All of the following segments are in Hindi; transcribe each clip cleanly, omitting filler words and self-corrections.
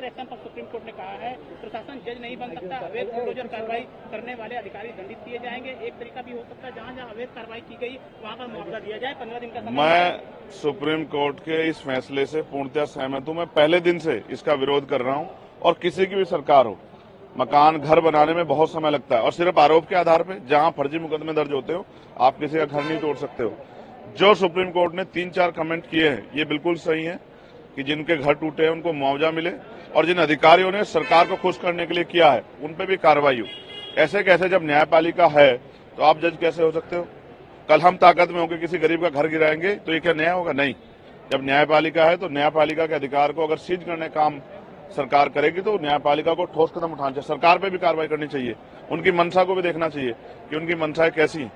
एक्शन पर सुप्रीम कोर्ट ने कहा है प्रशासन जज नहीं बन सकता, अवैध बुलडोजर कार्रवाई करने वाले अधिकारी दंडित किए जाएंगे। एक तरीका भी हो सकता है जहां जहां अवैध कार्रवाई की गई वहां पर मुआवजा दिया जाए, 15 दिन का समय। मैं सुप्रीम कोर्ट के इस फैसले से पूर्णतः सहमत हूं। मैं पहले दिन से इसका विरोध कर रहा हूं। और किसी की भी सरकार हो, मकान घर बनाने में बहुत समय लगता है और सिर्फ आरोप के आधार पर जहां फर्जी मुकदमे दर्ज होते हो आप किसी का घर नहीं तोड़ सकते हो। जो सुप्रीम कोर्ट ने 3-4 कमेंट किए हैं ये बिल्कुल सही है कि जिनके घर टूटे हैं उनको मुआवजा मिले और जिन अधिकारियों ने सरकार को खुश करने के लिए किया है उन पे भी कार्रवाई हो। ऐसे कैसे, जब न्यायपालिका है तो आप जज कैसे हो सकते हो? कल हम ताकत में होकर किसी गरीब का घर गिराएंगे तो ये क्या न्याय होगा? नहीं। जब न्यायपालिका है तो न्यायपालिका के अधिकार को अगर सीज करने काम सरकार करेगी तो न्यायपालिका को ठोस कदम उठाना चाहिए, सरकार पे भी कार्रवाई करनी चाहिए, उनकी मंशा को भी देखना चाहिए कि उनकी मंशाएं कैसी हैं।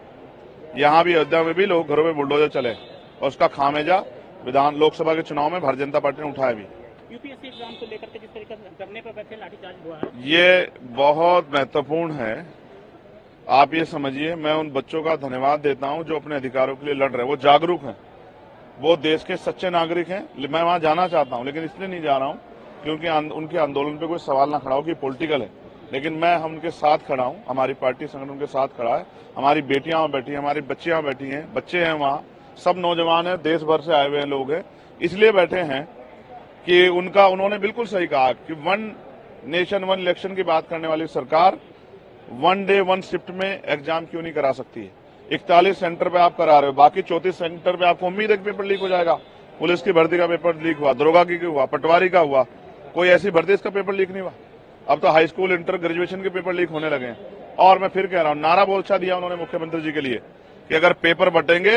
यहाँ भी अयोध्या में भी लोग घरों में बुलडोजर चले और उसका खामियाजा विधान लोकसभा के चुनाव में भारतीय जनता पार्टी ने उठाया भी। यूपीएससी एग्जाम को लेकर के जिस तरीके से धरने पर बैठे लाठीचार्ज हुआ है, ये बहुत महत्वपूर्ण है। आप ये समझिए, मैं उन बच्चों का धन्यवाद देता हूं जो अपने अधिकारों के लिए लड़ रहे हैं। वो जागरूक हैं, वो देश के सच्चे नागरिक हैं। मैं वहां जाना चाहता हूं लेकिन इसलिए नहीं जा रहा हूं क्योंकि उनके आंदोलन पे कोई सवाल ना खड़ा हो कि पॉलिटिकल है। लेकिन मैं उनके साथ खड़ा हूं, हमारी पार्टी संगठन उनके साथ खड़ा है। हमारी बेटियां वहां बैठी हैं, हमारी बच्चियां बैठी हैं, बच्चे हैं वहां, सब नौजवान हैं, देश भर से आए हुए लोग हैं। इसलिए बैठे हैं कि उन्होंने बिल्कुल सही कहा कि 1 नेशन 1 इलेक्शन की बात करने वाली सरकार 1 डे 1 शिफ्ट में एग्जाम क्यों नहीं करा सकती है? 41 सेंटर पे आप करा रहे हो, बाकी 34 सेंटर पे आपको उम्मीद है कि पेपर लीक हो जाएगा। पुलिस की भर्ती का पेपर लीक हुआ, दरोगा की हुआ, पटवारी का हुआ, कोई ऐसी भर्ती इसका पेपर लीक नहीं हुआ। अब तो हाई स्कूल इंटर ग्रेजुएशन के पेपर लीक होने लगे हैं। और मैं फिर कह रहा हूं, नारा बोलछा दिया उन्होंने मुख्यमंत्री जी के लिए कि अगर पेपर बटेंगे,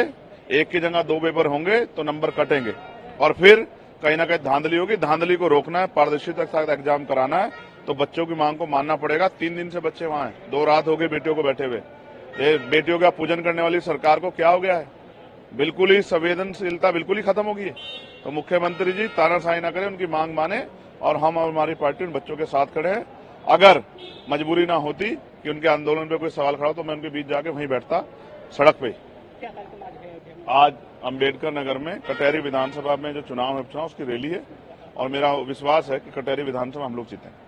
एक की जगह 2 पेपर होंगे तो नंबर कटेंगे और फिर कहीं ना कहीं धांधली होगी। धांधली को रोकना है, पारदर्शिता के साथ एग्जाम कराना है तो बच्चों की मांग को मानना पड़ेगा। 3 दिन से बच्चे वहां हैं, 2 रात हो गई बेटियों को बैठे हुए। ये बेटियों का पूजन करने वाली सरकार को क्या हो गया है? बिल्कुल ही संवेदनशीलता बिल्कुल ही खत्म हो गई है। तो मुख्यमंत्री जी तानाशाही ना करें, उनकी मांग माने और हम और हमारी पार्टी उन बच्चों के साथ खड़े हैं। अगर मजबूरी ना होती कि उनके आंदोलन पे कोई सवाल खड़ा हो तो मैं उनके बीच जाके वहीं बैठता सड़क पे। आज अम्बेडकर नगर में कटहरी विधानसभा में जो चुनाव है, उपचुनाव उसकी रैली है और मेरा विश्वास है कि कटहरी विधानसभा हम लोग जीतेंगे।